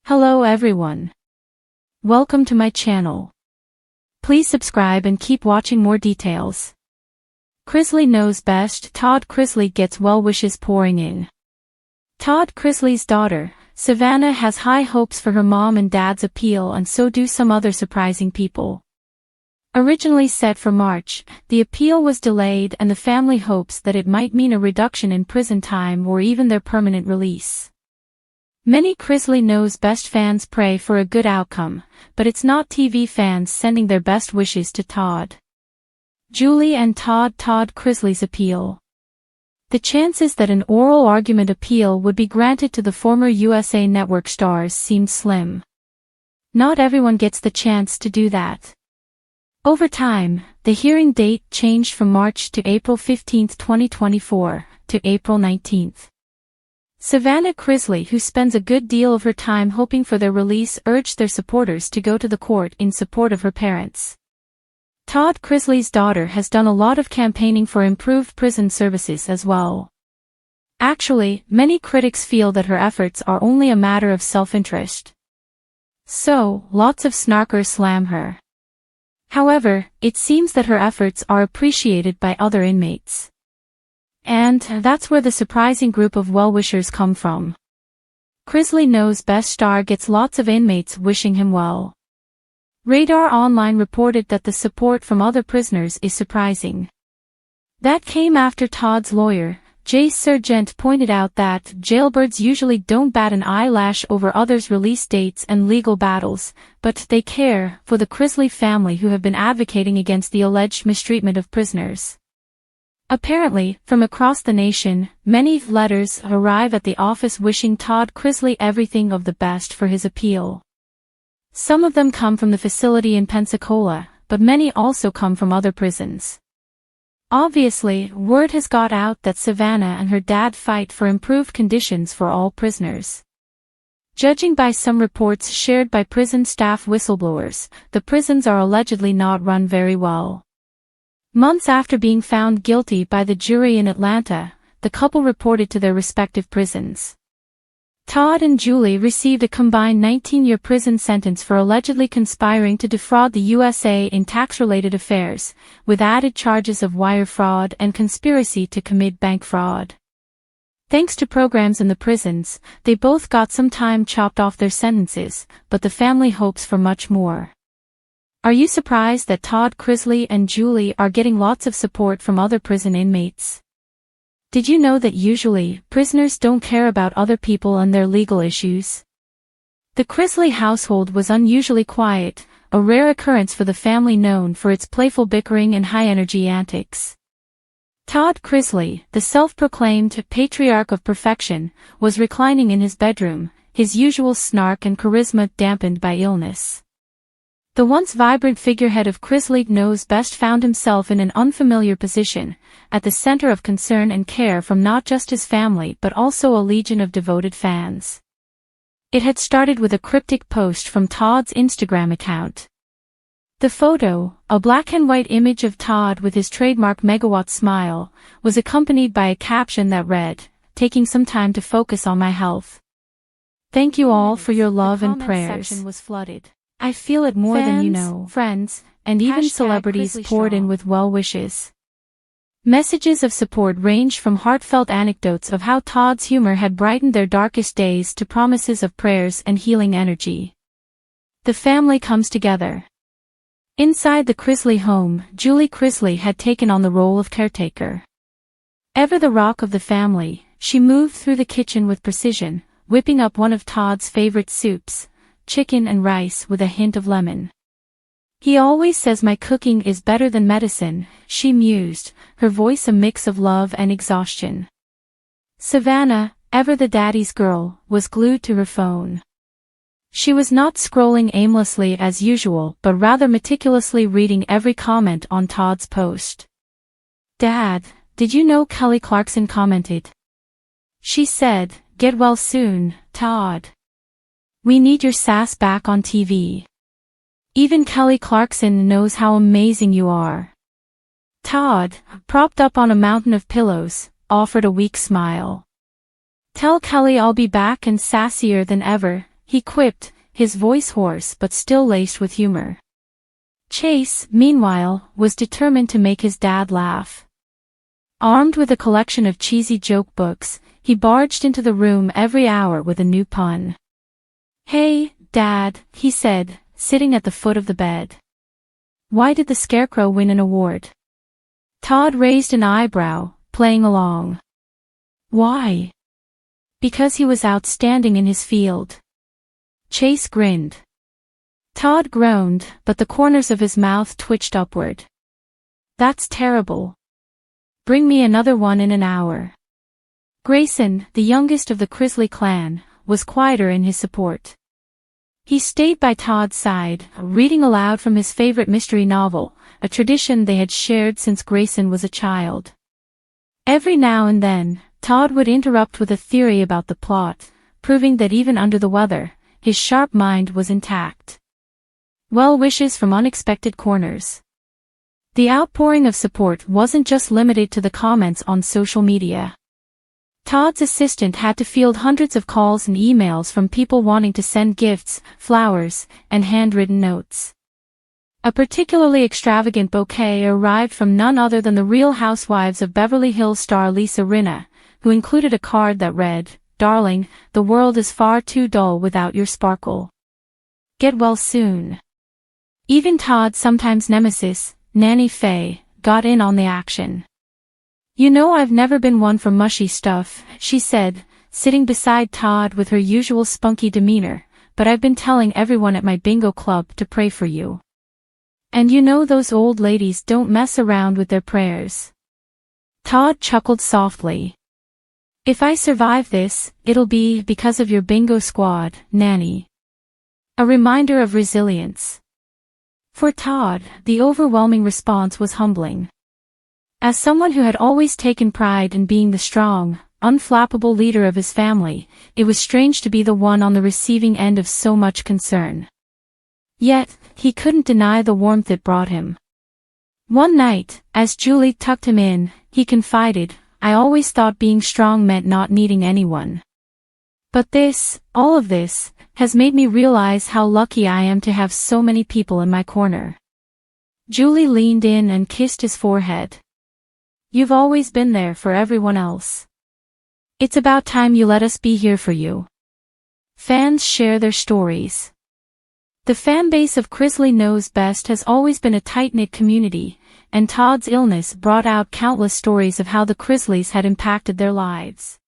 Hello everyone. Welcome to my channel. Please subscribe and keep watching more details. Chrisley knows best. Todd Chrisley gets well wishes pouring in. Todd Chrisley's daughter, Savannah, has high hopes for her mom and dad's appeal, and so do some other surprising people. Originally set for March, the appeal was delayed and the family hopes that it might mean a reduction in prison time or even their permanent release. Many Chrisley knows best fans pray for a good outcome, but it's not TV fans sending their best wishes to Todd. Julie and Todd Chrisley's appeal. The chances that an oral argument appeal would be granted to the former USA Network stars seemed slim. Not everyone gets the chance to do that. Over time, the hearing date changed from March to April 15, 2024, to April 19. Savannah Chrisley, who spends a good deal of her time hoping for their release, urged their supporters to go to the court in support of her parents. Todd Chrisley's daughter has done a lot of campaigning for improved prison services as well. Actually, many critics feel that her efforts are only a matter of self-interest. So, lots of snarkers slam her. However, it seems that her efforts are appreciated by other inmates. And that's where the surprising group of well-wishers come from. Chrisley knows best star gets lots of inmates wishing him well. Radar Online reported that the support from other prisoners is surprising. That came after Todd's lawyer, Jay Sargent, pointed out that jailbirds usually don't bat an eyelash over others' release dates and legal battles, but they care for the Chrisley family, who have been advocating against the alleged mistreatment of prisoners. Apparently, from across the nation, many letters arrive at the office wishing Todd Chrisley everything of the best for his appeal. Some of them come from the facility in Pensacola, but many also come from other prisons. Obviously, word has got out that Savannah and her dad fight for improved conditions for all prisoners. Judging by some reports shared by prison staff whistleblowers, the prisons are allegedly not run very well. Months after being found guilty by the jury in Atlanta, the couple reported to their respective prisons. Todd and Julie received a combined 19-year prison sentence for allegedly conspiring to defraud the USA in tax-related affairs, with added charges of wire fraud and conspiracy to commit bank fraud. Thanks to programs in the prisons, they both got some time chopped off their sentences, but the family hopes for much more. Are you surprised that Todd Chrisley and Julie are getting lots of support from other prison inmates? Did you know that usually, prisoners don't care about other people and their legal issues? The Chrisley household was unusually quiet, a rare occurrence for the family known for its playful bickering and high-energy antics. Todd Chrisley, the self-proclaimed patriarch of perfection, was reclining in his bedroom, his usual snark and charisma dampened by illness. The once vibrant figurehead of Chrisley knows best found himself in an unfamiliar position, at the center of concern and care from not just his family but also a legion of devoted fans. It had started with a cryptic post from Todd's Instagram account. The photo, a black and white image of Todd with his trademark megawatt smile, was accompanied by a caption that read, "Taking some time to focus on my health. Thank you all for your love and prayers." Section was flooded. I feel it more than you know. Friends, and even celebrities poured in with well wishes. Messages of support ranged from heartfelt anecdotes of how Todd's humor had brightened their darkest days to promises of prayers and healing energy. The family comes together. Inside the Chrisley home, Julie Chrisley had taken on the role of caretaker. Ever the rock of the family, she moved through the kitchen with precision, whipping up one of Todd's favorite soups, chicken and rice with a hint of lemon. "He always says my cooking is better than medicine," she mused, her voice a mix of love and exhaustion. Savannah, ever the daddy's girl, was glued to her phone. She was not scrolling aimlessly as usual but rather meticulously reading every comment on Todd's post. "Dad, did you know Kelly Clarkson commented?" She said, "Get well soon, Todd. We need your sass back on TV. Even Kelly Clarkson knows how amazing you are." Todd, propped up on a mountain of pillows, offered a weak smile. "Tell Kelly I'll be back and sassier than ever," he quipped, his voice hoarse but still laced with humor. Chase, meanwhile, was determined to make his dad laugh. Armed with a collection of cheesy joke books, he barged into the room every hour with a new pun. "Hey, Dad," he said, sitting at the foot of the bed. "Why did the Scarecrow win an award?" Todd raised an eyebrow, playing along. "Why?" "Because he was outstanding in his field." Chase grinned. Todd groaned, but the corners of his mouth twitched upward. "That's terrible. Bring me another one in an hour." Grayson, the youngest of the Chrisley clan, was quieter in his support. He stayed by Todd's side, reading aloud from his favorite mystery novel, a tradition they had shared since Grayson was a child. Every now and then, Todd would interrupt with a theory about the plot, proving that even under the weather, his sharp mind was intact. Well wishes from unexpected corners. The outpouring of support wasn't just limited to the comments on social media. Todd's assistant had to field hundreds of calls and emails from people wanting to send gifts, flowers, and handwritten notes. A particularly extravagant bouquet arrived from none other than the Real Housewives of Beverly Hills star Lisa Rinna, who included a card that read, "Darling, the world is far too dull without your sparkle. Get well soon." Even Todd's sometimes nemesis, Nanny Faye, got in on the action. "You know I've never been one for mushy stuff," she said, sitting beside Todd with her usual spunky demeanor, "but I've been telling everyone at my bingo club to pray for you. And you know those old ladies don't mess around with their prayers." Todd chuckled softly. "If I survive this, it'll be because of your bingo squad, Nanny." A reminder of resilience. For Todd, the overwhelming response was humbling. As someone who had always taken pride in being the strong, unflappable leader of his family, it was strange to be the one on the receiving end of so much concern. Yet, he couldn't deny the warmth it brought him. One night, as Julie tucked him in, he confided, "I always thought being strong meant not needing anyone. But this, all of this, has made me realize how lucky I am to have so many people in my corner." Julie leaned in and kissed his forehead. "You've always been there for everyone else. It's about time you let us be here for you." Fans share their stories. The fanbase of Chrisley Knows Best has always been a tight-knit community, and Todd's illness brought out countless stories of how the Chrisleys had impacted their lives.